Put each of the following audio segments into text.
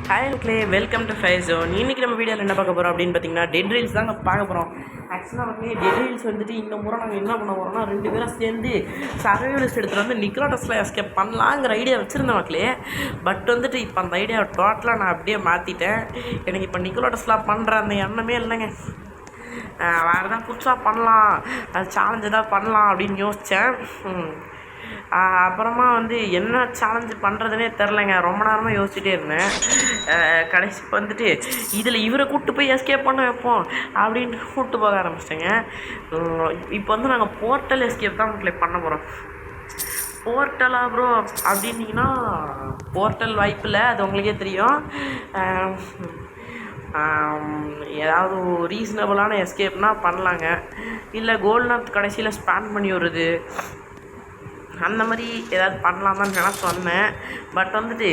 Hi மக்களே, welcome to fire zone. இன்றைக்கி நம்ம வீடியோவில் என்ன பார்க்க போகிறோம் அப்படின்னு பார்த்தீங்கன்னா டெட் ரீல்ஸ் தாங்க பார்க்க போகிறோம். ஆக்சுவலாக மக்களே டெட் ரீல்ஸ் வந்துட்டு இந்த முறை நாங்கள் என்ன பண்ண போகிறோம்னா 2 பேரும் சேர்ந்து சர்வைவலிஸ்ட் எடுத்துகிட்டு வந்து நிக்கோலட்டஸில் எஸ்கேப் பண்ணலாங்கிற ஐடியா வச்சுருந்தேன் மக்களே. பட் வந்துட்டு இப்போ அந்த ஐடியாவை டோட்டலாக நான் அப்படியே மாற்றிட்டேன். எனக்கு இப்போ நிக்கோலட்டஸ்லாம் பண்ணுற அந்த எண்ணமே இல்லைங்க. வேறு எதாவது புதுசாக பண்ணலாம், அது சேலஞ்ச் எதாவது பண்ணலாம் அப்படின்னு யோசித்தேன். அப்புறமா வந்து என்ன சேலஞ்சு பண்ணுறதுனே தெரிலங்க. ரொம்ப நேரமாக யோசிச்சுட்டே இருந்தேன். கடைசிக்கு வந்துட்டு இதில் இவரை கூப்பிட்டு போய் எஸ்கேப் பண்ண வைப்போம் அப்படின்ட்டு கூப்பிட்டு போக ஆரம்பிச்சிட்டேங்க. இப்போ வந்து நாங்கள் போர்ட்டல் எஸ்கேப் தான் ப்ளே பண்ண போகிறோம். போர்ட்டலா ப்ரோ அப்படின்னீங்கன்னா போர்ட்டல் வாய்ப்பில்லை, அது உங்களுக்கே தெரியும். ஏதாவது ரீசனபிளான எஸ்கேப்னால் பண்ணலாங்க. இல்லை கோல்ட்நாத் கடைசியில் ஸ்பேன் பண்ணி வருது, அந்த மாதிரி ஏதாவது பண்ணலாமான்னு நினச்சி வந்தேன். பட் வந்துட்டு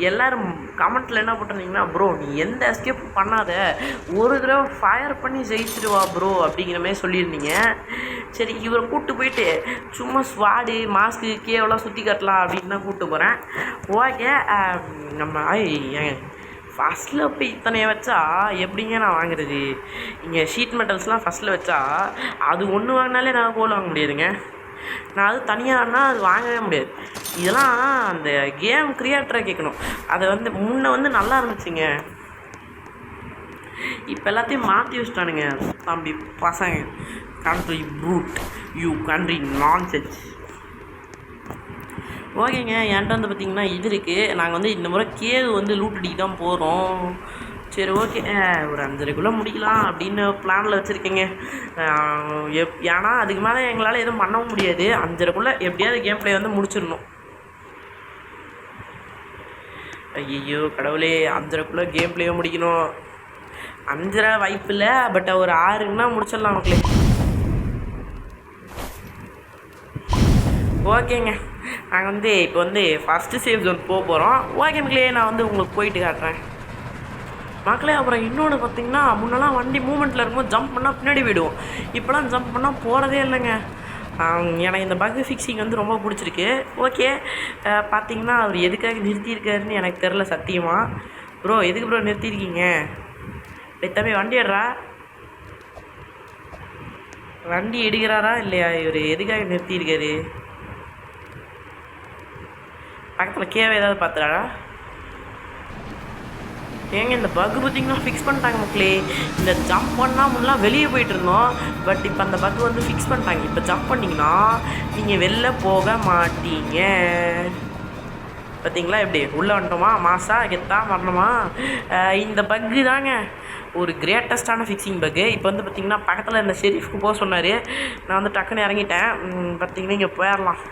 எல்லோரும் கமெண்ட்டில் என்ன போட்டிருந்தீங்கன்னா, ப்ரோ நீ எந்த எஸ்கேப்பும் பண்ணாத, ஒரு தடவை ஃபயர் பண்ணி ஜெயிச்சிடுவா ப்ரோ அப்படிங்கிற மாதிரி சொல்லியிருந்தீங்க. சரி இவரை கூப்பிட்டு போயிட்டு சும்மா ஸ்வாடு மாஸ்க்கு கேவெல்லாம் சுற்றி கட்டலாம் அப்படின்னு தான் கூப்பிட்டு போகிறேன். ஓகே, நம்ம ஃபஸ்ட்டில் போய் இத்தனையை வச்சா எப்படிங்க நான் வாங்குறது? இங்கே ஷீட் மெட்டல்ஸ்லாம் ஃபஸ்ட்டில் வச்சா அது ஒன்று வாங்கினாலே நான் கோல் வாங்க முடியாதுங்க. நான் அது தனியாகனா அது வாங்கவே முடியாது. இதெல்லாம் அந்த கேம் க்ரியேட்டரை கேட்கணும். அதை வந்து முன்ன வந்து நல்லா இருந்துச்சுங்க, இப்போ எல்லாத்தையும் மாற்றி வச்சுட்டானுங்க தம்பி பசங்க. Country brute, you country nonsense. ஓகேங்க, என்கிட்ட வந்து பார்த்திங்கன்னா இது இருக்குது. நாங்கள் வந்து இந்த முறை கேவ் வந்து லூட்டடிக்கு தான் போகிறோம். சரி ஓகே, ஒரு 5:30க்குள்ளே முடிக்கலாம் அப்படின்னு பிளானில் வச்சுருக்கேங்க. ஏன்னா அதுக்கு மேலே எங்களால் எதுவும் பண்ணவும் முடியாது. 5:30க்குள்ளே எப்படியாவது கேம் பிளே வந்து முடிச்சிடணும். ஐயோ கடவுளே, 5:30க்குள்ளே கேம் பிளேயை முடிக்கணும். 5:30 வாய்ப்பு இல்லை, பட் ஒரு 6க்குன்னா முடிச்சிடலாம் மக்களே. ஓகேங்க, நாங்கள் வந்து இப்போ வந்து ஃபஸ்ட்டு சேஃப் ஜோன் போக போகிறோம். ஓகே மக்களே, நான் வந்து உங்களுக்கு போயிட்டு காட்டுறேன் மக்களே. அப்புறம் இன்னொன்று பார்த்திங்கன்னா, முன்னெல்லாம் வண்டி மூமெண்ட்டில் இருக்கும்போது ஜம்ப் பண்ணால் பின்னாடி போயிடுவோம். இப்போலாம் ஜம்ப் பண்ணால் போகிறதே இல்லைங்க. எனக்கு இந்த பக் ஃபிக்ஸிங் வந்து ரொம்ப பிடிச்சிருக்கு. ஓகே, பார்த்திங்கன்னா அவர் எதுக்காக நிறுத்தியிருக்காருன்னு எனக்கு தெரில சத்தியமாக. ப்ரோ எதுக்கு ப்ரோ நிறுத்தியிருக்கீங்க? தம்பி வண்டி எடுறா, வண்டி எடுக்கிறாரா இல்லையா? இவர் எதுக்காக நிறுத்தியிருக்காரு? பக்கத்தில் கேவை ஏதாவது பார்த்துறாரா? ஏங்க இந்த பக் பார்த்திங்கன்னா ஃபிக்ஸ் பண்ணிட்டாங்க மக்களே. இந்த ஜம்ப் பண்ணால் முன்னெலாம் வெளியே போயிட்டு இருந்தோம், பட் இப்போ அந்த பக் வந்து ஃபிக்ஸ் பண்ணிட்டாங்க. இப்போ ஜம்ப் பண்ணிங்கன்னா நீங்கள் வெளில போக மாட்டீங்க. பார்த்தீங்களா எப்படி உள்ளே வந்துட்டோமா, மாசா கெத்தா வரணுமா? இந்த பக்கு தாங்க ஒரு கிரேட்டஸ்டான ஃபிக்ஸிங் பக்கு. இப்போ வந்து பார்த்திங்கன்னா பக்கத்தில் இந்த ஷெரீஃப்க்கு போக சொன்னார். நான் வந்து டக்குன்னு இறங்கிட்டேன். பார்த்திங்கன்னா இங்கே போயிடலாம்.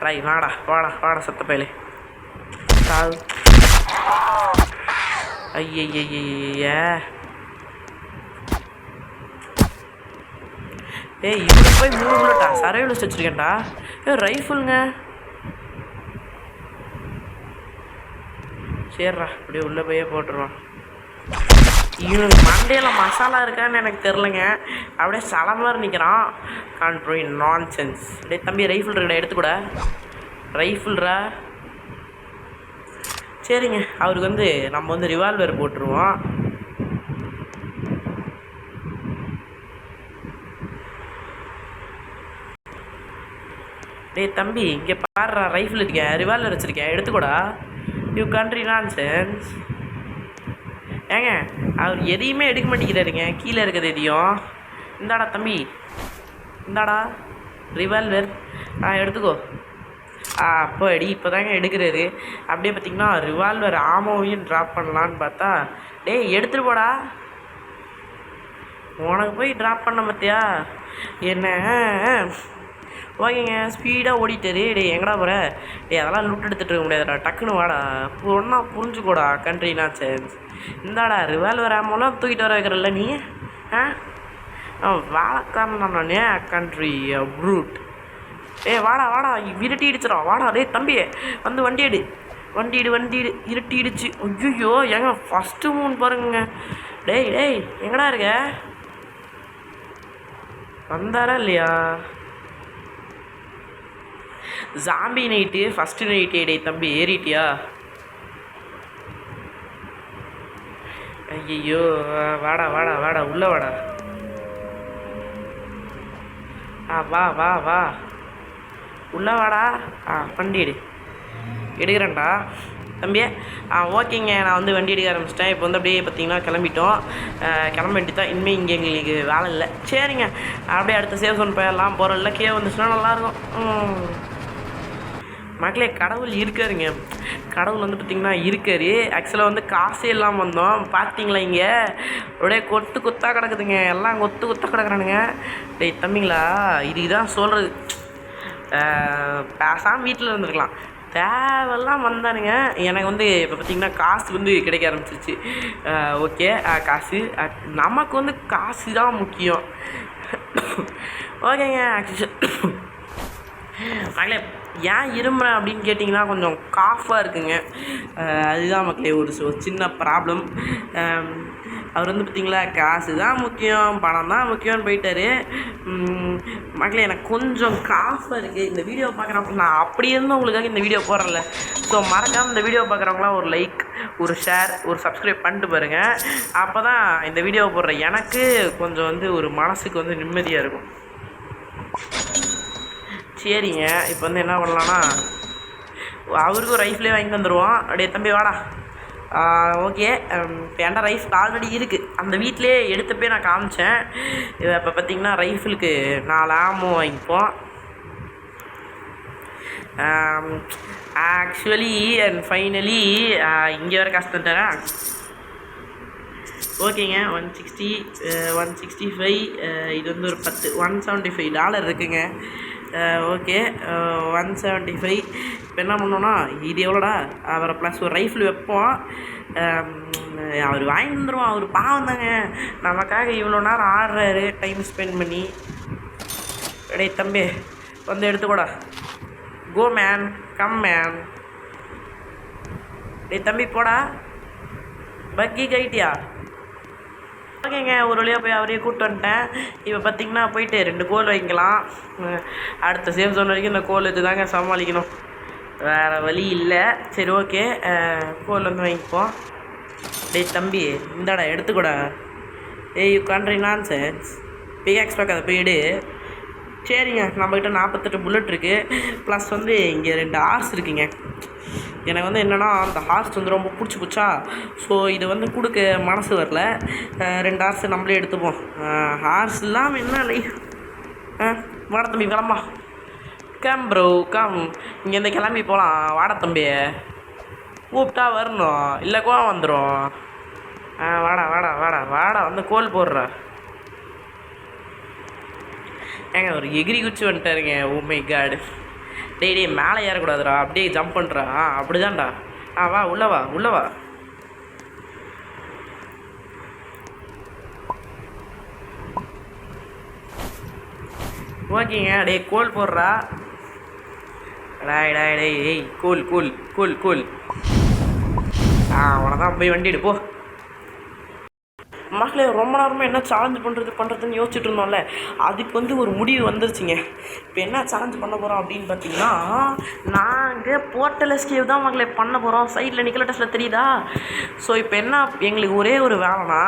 ட்ரை வாடா வாடா வாடா சத்த பயலே. ஐயய்ய இவரு போய் 3 புல்லட்டா சர்வைவலிஸ்ட் வச்சுருக்கேன்டா. ரைஃபிள்ங்க. சரிடா அப்படியே உள்ளே போயே போட்டுருவான். இவனுக்கு மண்டையில் மசாலா இருக்கான்னு எனக்கு தெரிலங்க, அப்படியே சல மாதிரி நிற்கிறான். Country nonsense. அப்படியே தம்பி ரைஃபிள் இருக்கடா, எடுத்துக்கூட ரைஃபிள்ரா. சரிங்க, அவருக்கு வந்து நம்ம வந்து ரிவால்வர் போட்டுருவோம். டேய் தம்பி இங்கே பாடுறா, ரைஃபிள் இருக்கேன், ரிவால்வர் வச்சுருக்கேன், எடுத்துக்கூடா. You country nonsense. ஏங்க அவர் எதையுமே எடுக்க மாட்டேங்கிறாருங்க, கீழே இருக்கிறது எதையும். இந்தாடா தம்பி, இந்தாடா ரிவால்வர், எடுத்துக்கோ. அப்போ இப்போ தாங்க எடுக்கிறாரு. அப்படியே பார்த்திங்கன்னா ரிவால்வர் ஆமோவையும் ட்ராப் பண்ணலான்னு பார்த்தா, டேய் எடுத்துகிட்டு போடா, உனக்கு போய் ட்ராப் பண்ண பார்த்தியா என்ன? ஓகேங்க, ஸ்பீடாக ஓடிட்டாரு. டே எங்கடா போகிற? டே அதெல்லாம் லூட் எடுத்துகிட்டு இருக்க முடியாதுடா, டக்குன்னு வாடா, ஒன்றா புரிஞ்சுக்கூடா கண்ட்ரி நான்சென்ஸ். இந்தாடா ரிவால்வர் ஆமோலாம் தூக்கிட்டு வர வைக்கிறல்ல நீ. வாழக்காரன் நானே கண்ட்ரி ப்ரூட். வாடா வாடா விரட்டி இடிச்சிடும் வாடா. டே தம்பி வந்து வண்டி எடு, வண்டி இடு, வண்டி இடு. இருட்டி இடிச்சு. ஐயோ ஏங்க ஃபஸ்ட்டு மூணு பாருங்க. டேய் டேய் எங்கடா இருக்க? வந்தாரா இல்லையா? Zombie night first night. டே தம்பி ஏறிட்டியா? ஐயோ, வாடா வாடா வாடா, உள்ள வாடா. வா வா வா, உள்ள வாடா. வண்டி எடுக்கிறேன்டா தம்பியே. ஓகேங்க, நான் வந்து வண்டி எடுக்க ஆரம்பிச்சிட்டேன். இப்போ வந்து அப்படியே பார்த்தீங்கன்னா கிளம்பிட்டோம். கிளம்ப வேண்டி தான். இனிமேல் இங்கே எங்களுக்கு வேலை இல்லை. சரிங்க, அப்படியே அடுத்த சேவ் ஜோன் போயிடலாம். போகிற இல்லை கே வந்துச்சுன்னா நல்லாயிருக்கும். மக்களே, கடவுள் இருக்காருங்க. கடவுள் வந்து பார்த்திங்கன்னா இருக்காரு. ஆக்சுவலாக வந்து காசே இல்லாமல் வந்தோம். பார்த்தீங்களா, இங்கே அப்படியே கொத்து கொத்தாக கிடக்குதுங்க. எல்லாம் கொத்து கொத்தாக கிடக்குறானுங்க. டேய் தம்பிங்களா, இதுதான் சொல்கிறது. பேசாமல் வீட்டில் இருந்துருக்கலாம். தேவையெல்லாம் வந்தானுங்க. எனக்கு வந்து இப்போ பார்த்திங்கன்னா காசு வந்து கிடைக்க ஆரம்பிச்சிருச்சு. ஓகே, காசு நமக்கு வந்து காசு தான் முக்கியம். ஓகேங்க. மக்களே, ஏன் இருமுறேன் அப்படின்னு கேட்டிங்கன்னா கொஞ்சம் காஃபாக இருக்குங்க. அதுதான் மக்களே ஒரு சின்ன ப்ராப்ளம். அவர் வந்து பார்த்திங்களா காசு தான் முக்கியம், பணம் தான் முக்கியம்னு போயிட்டார். மக்களே, எனக்கு கொஞ்சம் காஃபாக இருக்குது. இந்த வீடியோ பார்க்குறப்ப நான் அப்படி இருந்தும் உங்களுக்காக இந்த வீடியோ போடுறேன்ல. ஸோ மறக்காமல் இந்த வீடியோ பார்க்குறவங்களாம் ஒரு லைக், ஒரு ஷேர், ஒரு சப்ஸ்கிரைப் பண்ணிட்டு பாருங்கள். அப்போ தான் இந்த வீடியோ போடுற எனக்கு கொஞ்சம் வந்து ஒரு மனசுக்கு வந்து நிம்மதியாக இருக்கும். சரிங்க, இப்போ வந்து என்ன பண்ணலான்னா அவருக்கும் ரைஃப்லே வாங்கி தந்துடுவோம். அப்படியே தம்பி வாடா. ஓகே, இப்போ என்கிட்ட ரைஃபிள் ஆல்ரெடி இருக்குது. அந்த வீட்டிலே எடுத்தப்பே நான் காமிச்சேன். இப்போ பார்த்திங்கன்னா ரைஃபிளுக்கு 4 ஆமோ வாங்கிப்போம். ஆக்சுவலி அண்ட் ஃபைனலி இங்கே வர காசு தந்துட்டேன். ஓகேங்க, 160 165. இது வந்து ஒரு $175 இருக்குங்க. ஓகே, 175. இப்போ என்ன பண்ணோன்னா இது எவ்வளோடா, அவரை ப்ளஸ் ஒரு ரைஃபிள் வைப்போம். அவர் வாங்கி வந்துடுவோம். அவர் பாவம் தாங்க, நமக்காக இவ்வளோ நேரம் ஆடுறாரு டைம் ஸ்பெண்ட் பண்ணி. டே தம்பி, வந்து எடுத்துக்கூடா. Go man, come man. டே தம்பி போடா, பக்கி கைட்டியா. ஓகேங்க, ஒரு வழியாக போய் அவரையே கூப்பிட்டு வந்துட்டேன். இப்போ பார்த்திங்கன்னா போயிட்டு 2 கோல் வாங்கிக்கலாம். அடுத்த சேவ் ஜோன் வரைக்கும் இந்த கோல் வச்சு தாங்க சமாளிக்கணும், வேறு வழி இல்லை. சரி ஓகே, கோல் வந்து வாங்கிப்போம். டேய் தம்பி, இந்தாடா எடுத்துக்கூடா. You country nonsense. பிகாக்ஸ் பார்க்க அதை போயிடு. சரிங்க, நம்மக்கிட்ட 48 புல்லட் இருக்குது. ப்ளஸ் வந்து இங்கே 2 ஹார்ஸ் இருக்குங்க. எனக்கு வந்து என்னென்னா அந்த ஹார்ஸ் வந்து ரொம்ப பிடிச்சி போச்சா. ஸோ இது வந்து கொடுக்க மனசு வரல. 2 ஹார்ஸ் நம்மளே எடுத்துப்போம். ஹார்ஸ் இல்லாமல் என்ன லைஃப். வாட தம்பி கிளம்பா. Come bro come. இங்கேருந்து கிளம்பி போகலாம். வாட தம்பி, கூப்பிட்டா வரணும், இல்லை கோவம் வந்துடும். வாடா வாடா வாடா வாடா, வந்து கோல் போடுறா. ஏங்க ஒரு எகிரி குச்சி வந்துட்டாருங்க. Oh my god. டெய்லி மேலே ஏறக்கூடாதுடா, அப்படியே ஜம்ப் பண்ணுறா. அப்படிதான்டா. வா உள்ள வா உள்ள வா. ஓகேங்க, டே கோல் போடுறா. டாய் டாய் டேய் ஏய், கூல் கூல் கூல் கூல். அவ்வளோதான், போய் வண்டி எடுப்போ. மக்களே, ரொம்ப நேரமாக என்ன சேலஞ்சு பண்ணுறதுன்னு யோசிச்சுட்டு இருந்தோம்ல, அதுக்கு வந்து ஒரு முடிவு வந்துருச்சுங்க. இப்போ என்ன சேலஞ்சு பண்ண போகிறோம் அப்படின்னு பார்த்தீங்கன்னா, நாங்கள் போர்ட்டல் எஸ்கேப் தான் மக்களே பண்ண போகிறோம். சைடில் நிக்கலட்டஸில் தெரியுதா. ஸோ இப்போ என்ன, எங்களுக்கு ஒரே ஒரு வேலைனா,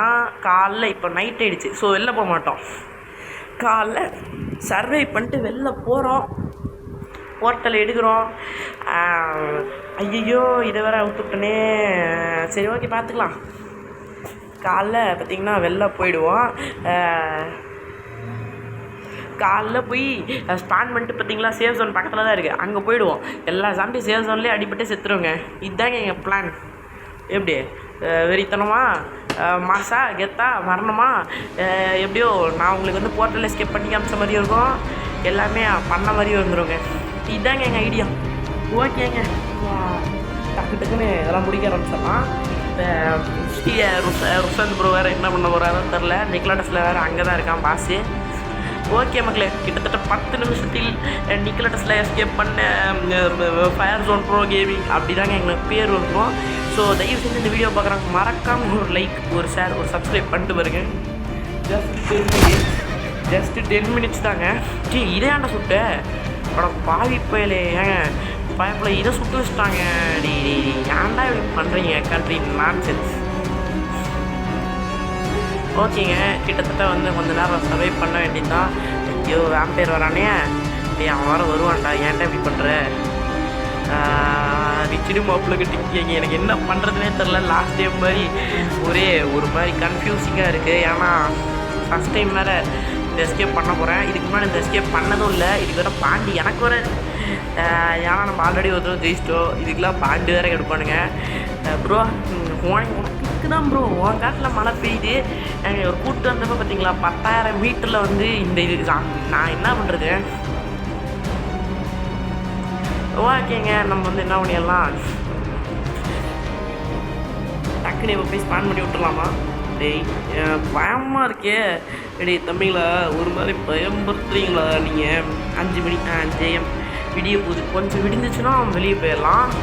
காலைல இப்போ நைட் ஆகிடுச்சு. ஸோ வெளில போக மாட்டோம். காலைல சர்வே பண்ணிட்டு வெளில போகிறோம், போர்ட்டல் எடுக்கிறோம். ஐயோ, இதை வேற விட்டுட்டனே. சரி ஓகே, பார்த்துக்கலாம். காலைல பார்த்திங்கன்னா வெளில போயிடுவோம். காலைல போய் ஸ்பான் பண்ணிட்டு பார்த்திங்களா சேவ் ஜோன் பக்கத்தில் தான் இருக்குது, அங்கே போயிடுவோம். எல்லா சாம்பி சேவ் ஜோன்லேயே அடிபட்டு செத்துருவோங்க. இதுதாங்க எங்கள் பிளான். எப்படி வெறித்தனமாக மாசா கெத்தா மரணமா எப்படியோ நான் உங்களுக்கு வந்து போர்ட்டல் எஸ்கேப் பண்ணி காமிச்ச மாதிரியும் இருக்கும், எல்லாமே பண்ண மாதிரியும் இருந்துருங்க. இதுதாங்க எங்கள் ஐடியா. ஓகேங்க, டக்கு டக்குன்னு இதெல்லாம் முடிக்க ஆரம்பிச்சிடலாம். ருஷந்த் ப்ரோ வேறு என்ன பண்ண போகிறாருன்னு தெரில. நிக்கலட்டஸில் வேறு அங்கே தான் இருக்கான் பாஸு. ஓகே மக்களே, கிட்டத்தட்ட 10 நிமிஷத்தில் நிக்கலட்டஸில் எஸ்கேப் பண்ண ஃபயர் ஜோன் ப்ரோ கேமிங் அப்படி தாங்க எங்களுக்கு பேர் இருக்கும். ஸோ தயவு செஞ்சு இந்த வீடியோ பார்க்குறாங்க மறக்காமல் ஒரு லைக், ஒரு ஷேர், ஒரு சப்ஸ்கிரைப் பண்ணிட்டு பாருங்க. ஜஸ்ட் 10 மினிட்ஸ் தாங்க. இதே ஆண்ட சுட்ட அட பாவி பயலே, ஏங்க பயப்பில் இதை சுட்டு வச்சுட்டாங்க. ஏன்டா இப்படி பண்ணுறீங்க கண்ட்ரி நான்சென்ஸ். ஓகேங்க, கிட்டத்தட்ட வந்து கொஞ்ச நேரம் சர்வை பண்ண வேண்டியது தான். ஐயோ வேம்பயர் வரானே, டேய் அவன் வர வருவான்டா, ஏன்டா இப்படி பண்ணுற? ரிச்சிடு மாப்பிள்ள கட்டிக்கிங்க, எனக்கு என்ன பண்ணுறதுனே தெரில. லாஸ்ட் டைம் மாதிரி ஒரே ஒரு மாதிரி கன்ஃபியூசிங்காக இருக்குது. ஏன்னா ஃபஸ்ட் டைம் வேறு இந்த எஸ்கேப் பண்ண போகிறேன். இதுக்கு முன்னாடி இந்த எஸ்கேப் பண்ணதும் இல்லை. இதுக்கு வேறு பாண்டி எனக்கு வர, ஏன்னா நம்ம ஆல்ரெடி ஒரு தடவை ஜெயிச்சிட்டோம். இதுக்கெலாம் பாண்டி வேறு கெடுப்பானுங்க. ப்ரோ உனக்கு தான் ப்ரோ, உன் காட்டில் மழை பெய்யுது. ஒரு கூட்டு வந்தப்போ பார்த்தீங்களா 10,000 மீட்டரில் வந்து இந்த இது நான் என்ன பண்ணுறது? ஓகேங்க, நம்ம வந்து என்ன பண்ணிடலாம், டக்குன்னு இப்போ போய் ஸ்பான் பண்ணி விட்டுலாமா? டேய் பயமாக இருக்கே. டேய் தம்பிங்களா, ஒரு மாதிரி பயம்படுத்துறீங்களா நீங்கள்? 5 மணி 5 AM விடிய போகுது. கொஞ்சம் விடிஞ்சிச்சுன்னா வெளியே போயிடலாம்.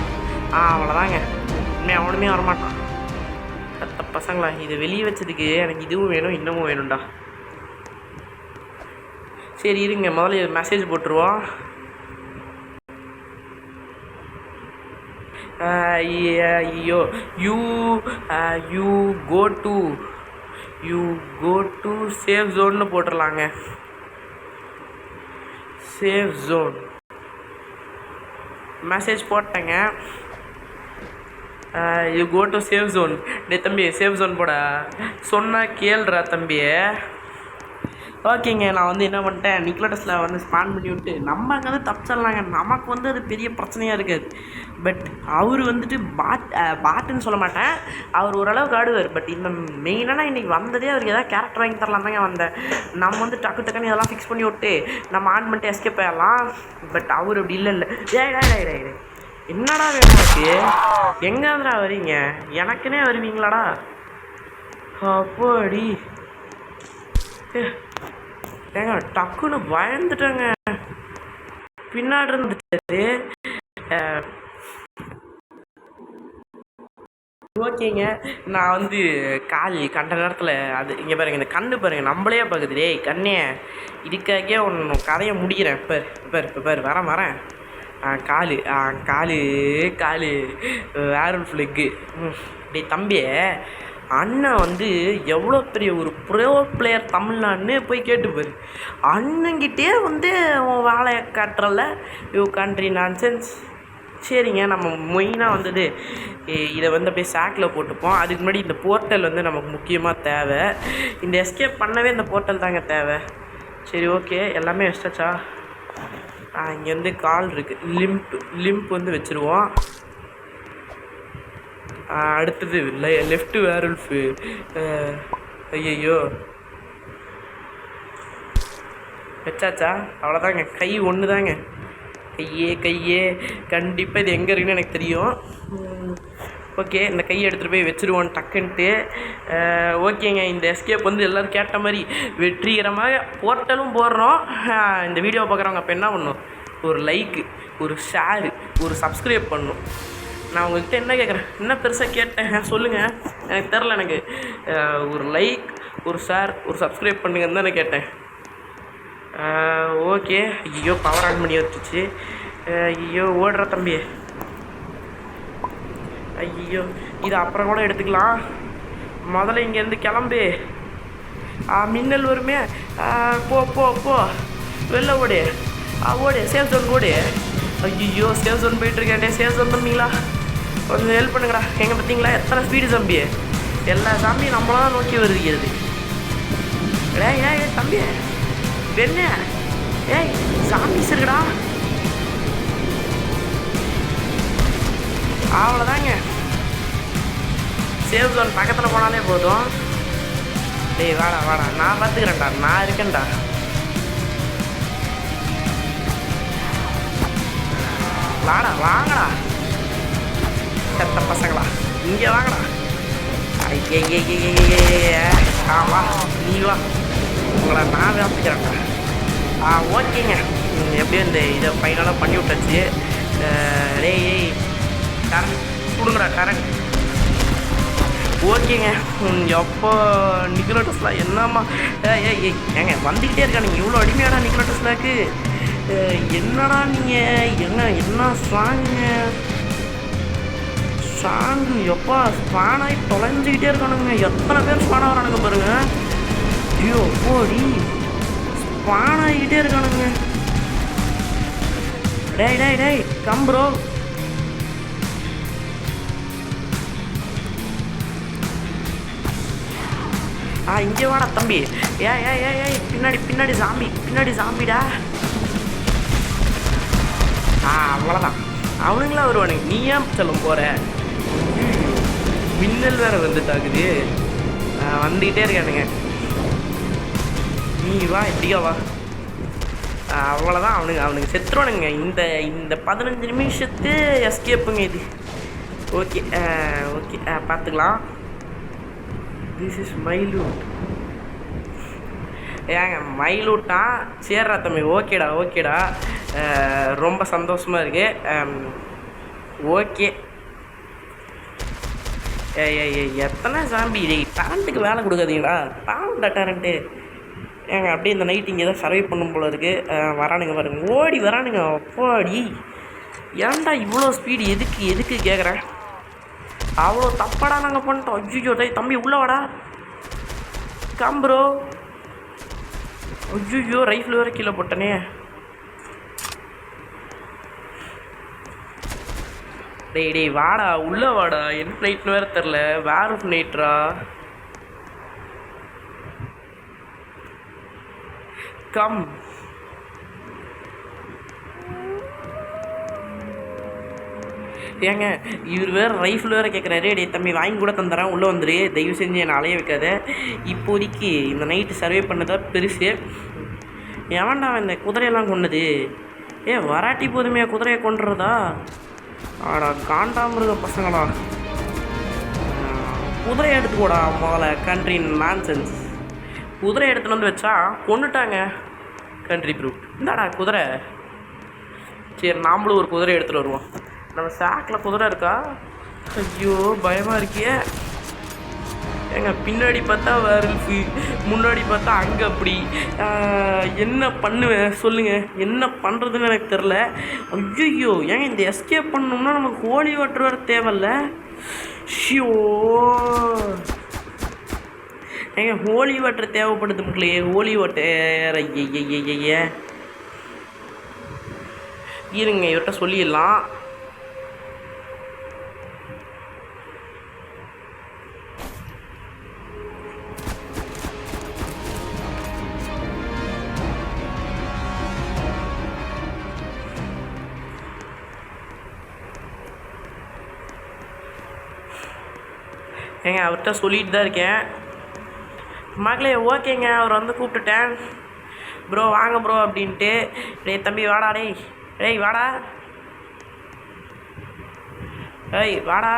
அவ்வளோதாங்க. அவனுமே வரமாட்டான். கத்த பசங்களா, இதை வெளியே வச்சதுக்கு எனக்கு இதுவும் வேணும் இன்னமும் வேணும்டா. சரி இருங்க, முதல்ல மெசேஜ் போட்டுருவோம். ஐயோ யூ கோ டு சேஃப் ஜோன்னு போட்டுடலாங்க. சேஃப் ஜோன் மெசேஜ் போட்டேங்க. You go to safe zone. டே தம்பி, சேஃப் ஜோன் போட சொன்னால் கேள்றா தம்பி. ஓகேங்க, நான் வந்து என்ன பண்ணிட்டேன், நிக்லோடஸில் வந்து ஸ்பான் பண்ணி விட்டு நம்ம அங்கே வந்து தப்பிச்சிடலாங்க. நமக்கு வந்து அது பெரிய பிரச்சனையாக இருக்காது. பட் அவர் வந்துட்டு பாட்டுன்னு சொல்ல மாட்டேன், அவர் ஓரளவுக்கு ஆடுவார். பட் இந்த மெயினான இன்றைக்கி வந்ததே அவருக்கு எதாவது கேரக்டர் வாங்கி தரலாம் தாங்க வந்தேன். நம்ம வந்து டக்கு டக்குன்னு இதெல்லாம் ஃபிக்ஸ் பண்ணி விட்டு நம்ம ஆன் பண்ணிட்டு எஸ்கேப் ஆகிடலாம். பட் அவர் அப்படி இல்லை. ஏய் என்னடா வேணும் எனக்கு? எங்கேருந்துடா வரீங்க? எனக்குன்னே வருவீங்களாடா? அப்படி ஏங்க டக்குன்னு பயந்துட்டேங்க. பின்னாடி இருந்துச்சு. ஓகேங்க, நான் வந்து கண்ட நேரத்தில் அது இங்கே பாருங்கள், இந்த கண்ணு பாருங்கள் நம்மளே பார்க்குது. டேய் கண்ணே, இதுக்காகவே ஒன்று கதையை முடிக்கிறேன். இப்போ வரேன். காலு வேர்வல்ஃப் லெக்கு. டேய் தம்பியே, அண்ணன் வந்து எவ்வளோ பெரிய ஒரு ப்ரோ பிளேயர் தமிழ்நாடுன்னு போய் கேட்டுப்பாரு. அண்ணங்கிட்டே வந்து உன் வேலையை காட்டுறல, யூ கண்ட்ரி நான்சென்ஸ். சரிங்க, நம்ம மெயினாக வந்தது இதை வந்து அப்படியே சாக்கில் போட்டுப்போம். அதுக்கு முன்னாடி இந்த போர்ட்டல் வந்து நமக்கு முக்கியமாக தேவை. இந்த எஸ்கேப் பண்ணவே இந்த போர்ட்டல் தாங்க தேவை. சரி ஓகே, எல்லாமே வச்சாச்சா? இங்கே வந்து கால் இருக்குது, லிம்ப் வந்து வச்சுருவோம். அடுத்தது லெஃப்ட் வேர்வல்ஃபு. ஐயோ வச்சாச்சா? அவ்வளோதாங்க, கை ஒன்று தாங்க. கையே கண்டிப்பாக இது எங்கே இருக்குன்னு எனக்கு தெரியும். ஓகே, இந்த கையை எடுத்துகிட்டு போய் வச்சுருவோம் டக்குன்ட்டு. ஓகேங்க, இந்த எஸ்கேப் வந்து எல்லோரும் கேட்ட மாதிரி வெற்றிகரமாக போர்ட்டலும் போடுறோம். இந்த வீடியோ பார்க்குறவங்க அப்போ என்ன பண்ணணும், ஒரு லைக்கு, ஒரு ஷேரு, ஒரு சப்ஸ்கிரைப் பண்ணணும். நான் உங்கள்கிட்ட என்ன கேட்குறேன், என்ன பெருசாக கேட்டேன் சொல்லுங்கள், எனக்கு தெரில. எனக்கு ஒரு லைக், ஒரு ஷேர், ஒரு சப்ஸ்கிரைப் பண்ணுங்கன்னு தான் நான் கேட்டேன். ஓகே. ஐயோ பவர் ஆன் பண்ணி வச்சுச்சு. ஐயோ ஓடுற தம்பி. ஐயோ இது அப்புறம் கூட எடுத்துக்கலாம், முதல்ல இங்கேருந்து கிளம்பு. மின்னல் வருமே. போ வெளில ஓடு. ஓடு, சேஃப் ஜோன் ஓடு. ஐயோ சேஃப் ஜோன் போயிட்டுருக்கேன். சேஃப் ஜோன் தம்பிங்களா, கொஞ்சம் ஹெல்ப் பண்ணுங்கடா. எங்கே பார்த்தீங்களா எத்தனை ஸ்பீடு தம்பி, எல்லா தம்பியும் நம்மளாம் நோக்கி வருகிறது. ஏய் தம்பி என்ன, ஏய் சாம்பிஸ் இருக்குடா. அவ்வளோதாங்க, சேஃப் ஜோன் பக்கத்தில் போனாலே போதும். டேய் வாடா, நான் பார்த்துக்கிறேன்டா, நான் இருக்கேன்டா. வாங்கடா செத்த பசங்களா, இங்கே வாங்கடா. வா, நீ வா, உங்களை நான் பார்த்துக்கிறேன்டா. ஓகேங்க, எப்படியும் இந்த இதை ஃபைனலாக பண்ணி விட்டாச்சு. டேய் கரண்ட் கொடுங்கடா, கரண்ட். ஓகேங்க, எப்போ நிக்லோடஸ்லாம் என்னம்மா ஏங்க வந்துக்கிட்டே இருக்கானுங்க. இவ்வளோ அடிமையாடா நிக்லோடஸ்லாக்கு. என்னடா நீங்கள் என்ன ஸ்லாங்க சாங்கு எப்பா ஸ்பான் ஆகி தொலைஞ்சிக்கிட்டே இருக்கானுங்க. எத்தனை பேர் ஸ்பான் ஆகிறானுங்க பாருங்க. ஐயோ போடி ஸ்பான் ஆகிக்கிட்டே இருக்கானுங்க. டேய் டேய் டேய் கம் ப்ரோ. இங்கே வாடா தம்பி. ஏய் பின்னாடி பின்னாடி சாம்பி, பின்னாடி சாம்பிடா. அவ்வளோதான், அவனுங்களாம் வருவானுங்க. நீ ஏன் சொல்ல போகிற? மின்னல் வேறு வந்துட்டாக்குது. வந்துக்கிட்டே இருக்கானுங்க. நீ வா, எப்படியா வா. அவ்வளோதான், அவனுங்க செத்துருவானுங்க. இந்த 15 நிமிஷத்து எஸ்கேப்புங்க இது. ஓகே ஓகே பார்த்துக்கலாம். This is my lord. ஏங்க மைலூட்டா? சேர்றா தம்பி. ஓகேடா ரொம்ப சந்தோஷமாக இருக்குது. ஓகே எத்தனை சாம்பி டேரண்ட்டுக்கு வேலை கொடுக்காதீங்களா? டேரண்ட்டு ஏங்க அப்படியே இந்த நைட் இங்கே தான் சர்வை பண்ணும் போல இருக்குது. வரானுங்க பாருங்க, ஓடி வரானுங்க. அப்பாடி ஏன்டா இவ்வளோ ஸ்பீடு? எதுக்கு கேட்குறேன்? அவ்வளோ தப்பாடா நாங்கள் பண்ணிட்டோம். ஐயோ தம்பி உள்ளே வாடா. Come bro. ஐயோ ரைஃபிள் வேறு கீழே போட்டனே. டேய் வாடா, உள்ளே வாடா. என்ன ஃப்ளைட்னு வேறு தெரில. வேறு ஃப்ளைட்ரா. கம். ஏங்க இவர் வேறு ரைஃபிள் வேறு கேட்குறாரு. டே தம்பி வாங்கி கூட தந்துடுறேன், உள்ளே வந்துரு. தயவு செஞ்சு என்னை அலைய வைக்காத. இப்போதைக்கு இந்த நைட்டு சர்வே பண்ணதான் பெருசு. எவன்டா இந்த குதிரையெல்லாம் கொண்டது? வராட்டி போதுமையா குதிரையை கொண்டுறதா? ஆடா காண்டாமிருக பசங்களா. குதிரையை எடுத்துக்கூடா முதல்ல. Country nonsense. குதிரை எடுத்துகிட்டு வந்து வச்சா கொண்டுட்டாங்க கண்ட்ரி ப்ரூட். இந்தாடா குதிரை. சரி நாமளும் ஒரு குதிரை எடுத்துகிட்டு வருவோம். நம்ம சாக்கில் குதிரை இருக்கா? ஐயோ பயமாக இருக்கியே. ஏங்க பின்னாடி பார்த்தா வேறு, முன்னாடி பார்த்தா அங்கே அப்படி. என்ன பண்ணுவேன் சொல்லுங்கள்? என்ன பண்ணுறதுன்னு எனக்கு தெரில. ஐயோ ஏங்க இந்த எஸ்கேப் பண்ணோம்னா நமக்கு ஹோலி வாட்டர் வேறு தேவையில்ல. ஷியோ ஏங்க ஹோலி வாட்டர் தேவைப்படுது மக்களே. ஹோலி வாட்டர் ஐய இருங்க இவர்கிட்ட சொல்லிடலாம். ஏங்க அவர்கிட்ட சொல்லிட்டு தான் இருக்கேன் மகளே. ஓகேங்க அவர் வந்து கூப்பிட்டுட்டேன். ப்ரோ வாங்க ப்ரோ அப்படின்ட்டு. டேய் தம்பி வாடா. டேய் வாடா. வாடா.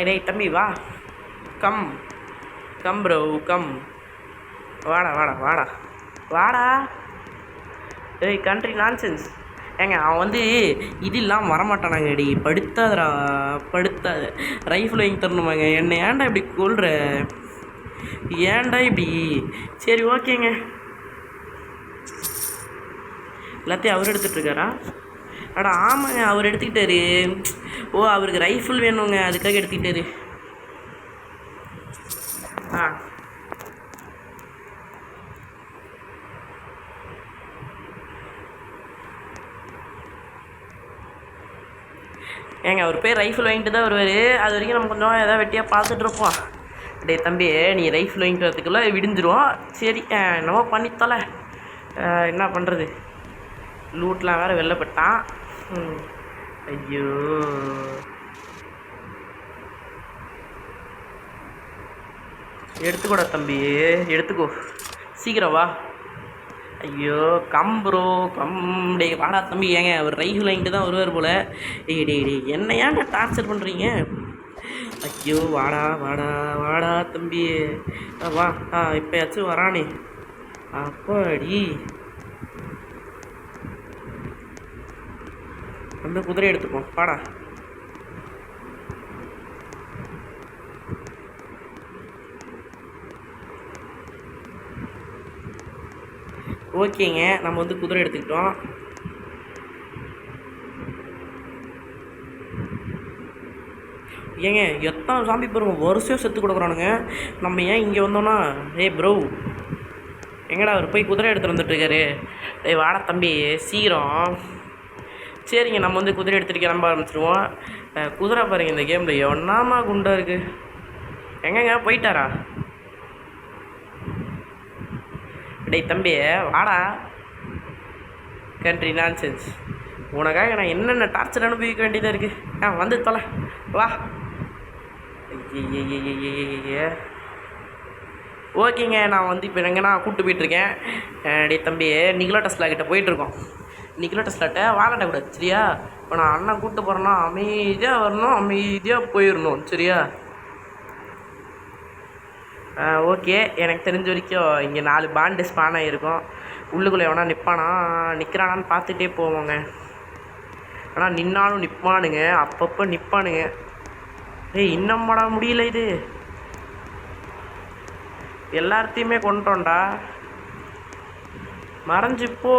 டேய் தம்பி வா. Come bro come. வாடா. டேய் கண்ட்ரி நான்சென்ஸ். ஏங்க அவன் வந்து இது இல்லாமல் வரமாட்டானாங்க. டி படுத்தாத ரைஃபிள் வாங்கி தரணுமாங்க. என்னை ஏன்டா இப்படி கொள்கிற? ஏன்டா இப்படி? சரி ஓகேங்க. எல்லாத்தையும் அவர் எடுத்துகிட்ருக்காரா? ஆமாங்க அவர் எடுத்துக்கிட்டாரு. அவருக்கு ரைஃபிள் வேணுங்க, அதுக்காக எடுத்துக்கிட்டாரு. ஏங்க அவர் பேர் ரைஃபிள் வாங்கிட்டு தான் வருவார். அது வரைக்கும் நம்ம கொஞ்சம் எதாவது வெட்டியாக பார்த்துட்ருப்போம். டே தம்பி நீ ரைஃபிள் வாங்கிட்டு வரதுக்குள்ளே விடிஞ்சிரும். சரி என்னவோ பண்ணித்தலை. என்ன பண்ணுறது? லூட்லாம் வேறு வெள்ளப்பட்டான். ஐயோ எடுத்துக்கூட தம்பி, எடுத்துக்கோ சீக்கிரம் வா. ஐயோ கம் ப்ரோ கம். டே வாடா தம்பி. ஏங்க அவர் ரைஃபிள் வாங்கிட்டு தான் வருவார் போல். டே என்ன ஏன்டா டார்ச்சர் பண்ணுறீங்க? ஐயோ வாடா தம்பி வா. இப்போயாச்சும் வரானே. அப்பாடி அந்த குதிரை எடுத்துப்போம். வாடா. ஓகேங்க நம்ம வந்து குதிரை எடுத்துக்கிட்டோம். ஏங்க எத்தனை ஜாம்பி பாருங்க வருஷம் செத்து கொடுக்குறானுங்க. நம்ம ஏன் இங்கே வந்தோன்னா ப்ரோ எங்கடா அவர் போய் குதிரை எடுத்துகிட்டு வந்துட்டுருக்காரு. வாடா தம்பி சீக்கிரம். சரிங்க நம்ம வந்து குதிரை எடுத்துகிட்டு கிளம்ப ஆரம்பிச்சிருவோம். குதிரை பாருங்க இந்த கேமில் ஒன்றாமா குண்டாக இருக்குது. எங்கங்க போயிட்டாரா? தம்பி வாடா. Country nonsense. உனக்காக நான் என்னென்ன டார்ச்சர் அனுபவிக்க வேண்டியதாக இருக்குது. வந்து தொலை வா. ஓகேங்க நான் வந்து இப்போ எங்கன்னா கூப்பிட்டு போயிட்டுருக்கேன். தம்பி நிக்கலா டெஸ்லா கிட்டே போயிட்டுருக்கோம். நிக்கலா டெஸ்லாட்ட வாழட்ட கூடாது சரியா? இப்போ நான் அண்ணன் கூப்பிட்டு போகிறேன்னா அமைதியாக வரணும், அமைதியாக போயிடணும் சரியா? ஓகே எனக்கு தெரிஞ்ச வரைக்கும் இங்கே 4 பாண்டு ஸ்பான் ஆகிருக்கும். உள்ளுக்குள்ளே எவனா நிற்கிறானான்னு பார்த்துட்டே போவோங்க. ஆனால் நின்னாலும் நிற்பானுங்க, அப்பப்போ நிற்பானுங்க. இன்னும் பட முடியல. இது எல்லாத்தையுமே கொண்டோண்டா. மறைஞ்சிப்போ.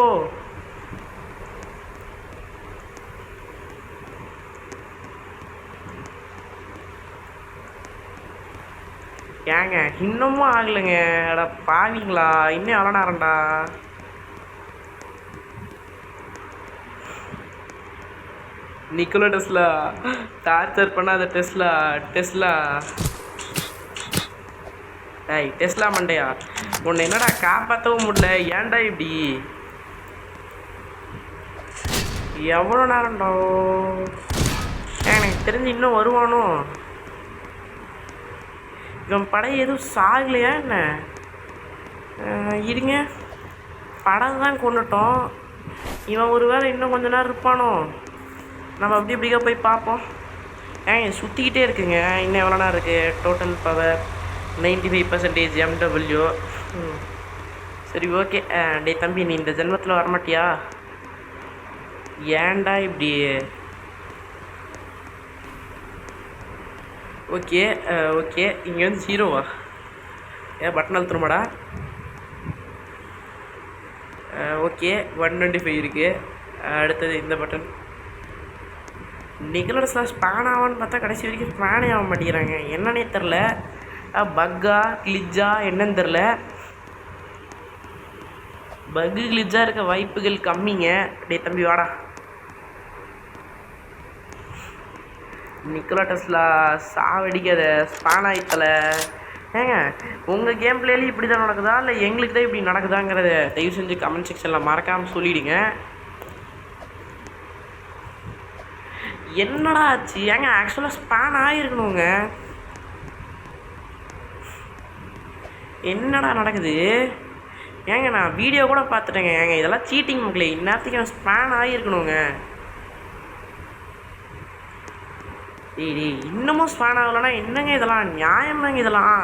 ஏங்க இன்னமும் ஆகலைங்க. அட பாவீங்களா, இன்னும் எவ்வளோ நேரம்டா? நிக்கலா டெஸ்லா டார்ச்சர் பண்ணாத டெஸ்லா. டெஸ்லா மண்டையா உன்னை என்னடா காப்பாற்றவும் முடியல. ஏன்டா இப்படி? எவ்வளோ நேரம்டா? எனக்கு தெரிஞ்சு இன்னும் வருவானோ? இவன் படை எதுவும் சாகலையா என்ன? இருங்க படம் தான் கொண்டுட்டோம். இவன் ஒரு வேளை இன்னும் கொஞ்ச நேரம் இருப்பானோ? நம்ம அப்படி இப்படிக்கா போய் பார்ப்போம். சுற்றிக்கிட்டே இருக்குங்க. இன்னும் எவ்வளோ நேரம் இருக்குது? Total power 95% MW. சரி ஓகே. தம்பி நீ இந்த ஜென்மத்தில் வரமாட்டியா? ஏன்டா இப்படி? ஓகே இங்கே வந்து 0வா? பட்டன் அழுத்தணுமாடா? ஓகே 125 இருக்குது. அடுத்தது இந்த பட்டன். நிக்கலா டெஸ்லா ஸ்பான் ஆவான்னு பார்த்தா கடைசி வரைக்கும் ஸ்பானே ஆக மாட்டேங்கிறாங்க. என்னன்னே தெரில. பக்கா கிளிஜா என்னன்னு தெரில. பக்கு கிளிஜாக இருக்க வாய்ப்புகள் கம்மிங்க. தம்பி வாடா. நிக்கலா டெஸ்லா சாவடிக்காத ஸ்பான் ஆயித்தலை. ஏங்க உங்கள் கேம் பிளேலையும் இப்படி தான் நடக்குதா இல்லை எங்களுக்கு தான் இப்படி நடக்குதாங்கிறத தயவு செஞ்சு கமெண்ட் செக்ஷனில் மறக்காமல் சொல்லிவிடுங்க. என்னடா ஆச்சு? ஏங்க ஆக்சுவலாக ஸ்பான் ஆகிருக்கணுங்க. என்னடா நடக்குது? ஏங்க நான் வீடியோ கூட பார்த்துட்டேங்க. ஏங்க இதெல்லாம் சீட்டிங் மக்களே. இந்நேரத்துக்கு ஸ்பான் ஆகிருக்கணுங்க. இன்னமும் ஸ்பான் ஆகலைன்னா என்னங்க இதெல்லாம்? நியாயமாங்க இதெல்லாம்?